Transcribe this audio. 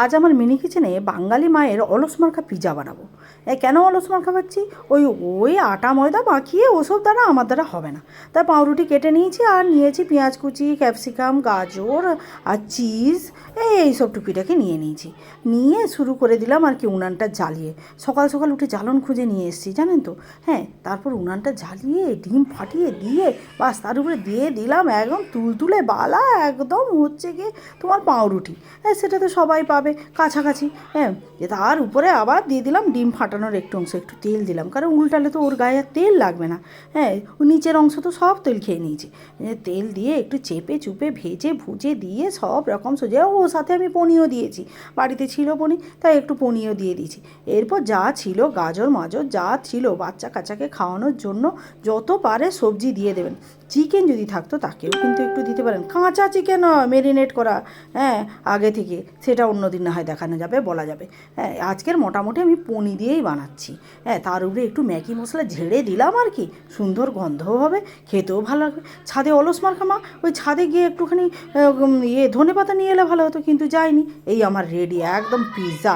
আজ আমার মিনি কিচেনে বাঙালি মায়ের অলস মার্কা পিৎজা বানাবো। কেন অলস মার্কা পাচ্ছি? ওই ওই আটা ময়দা মাখিয়ে ওসব দ্বারা আমার দ্বারা হবে না। তাই পাউরুটি কেটে নিয়েছি, আর নিয়েছি পেঁয়াজ কুচি, ক্যাপসিকাম, গাজর আর চিজ, এইসব টুকিটাকি নিয়ে নিয়েছি। নিয়ে শুরু করে দিলাম আর কি উনানটা জ্বালিয়ে। সকাল সকাল উঠে জ্বালন খুঁজে নিয়ে এসেছি, জানেন তো। তারপর উনানটা জ্বালিয়ে ডিম ফাটিয়ে দিয়ে বাস তার উপরে দিয়ে দিলাম একদম তুলতুলে বালা, একদম হচ্ছে গিয়ে তোমার পাউরুটি। সেটা তো সবাই পাবে কাছাকাছি। তার উপরে আবার দিয়ে দিলাম ডিম ফাটানোর একটু অংশ, একটু তেল দিলাম, কারণ উল্টালে তো ওর গায়ে আর তেল লাগবে না। নিচের অংশ তো সব তেল খেয়ে নিয়েছি। তেল দিয়ে একটু চেপে চুপে ভেজে ভুজে দিয়ে সব রকম সোজা, সাথে আমি পনিরও দিয়েছি, বাড়িতে ছিল পনির, তাই একটু পনিরও দিয়ে দিয়েছি। এরপর যা ছিল গাজর মাজর যা ছিল বাচ্চা কাচ্চাকে খাওয়ানোর জন্য যত পারে সবজি দিয়ে দেবেন। চিকেন যদি থাকতো তাকেও কিন্তু একটু দিতে পারেন, কাঁচা চিকেন মেরিনেট করা, আগে থেকে, সেটা অন্য দিন না হয় দেখানো যাবে, বলা যাবে। আজকের মোটামুটি আমি পনির দিয়েই বানাচ্ছি। তার উপরে একটু ম্যাগি মশলা ঝেড়ে দিলাম আর কি, সুন্দর গন্ধও হবে, খেতেও ভালো লাগবে। ছাদে অলস মার্কা মা, ওই ছাদে গিয়ে একটুখানি ধনেপাতা নিয়ে এলে ভালো হতো, কিন্তু যাইনি। এই আমার রেডি একদম পিৎজা।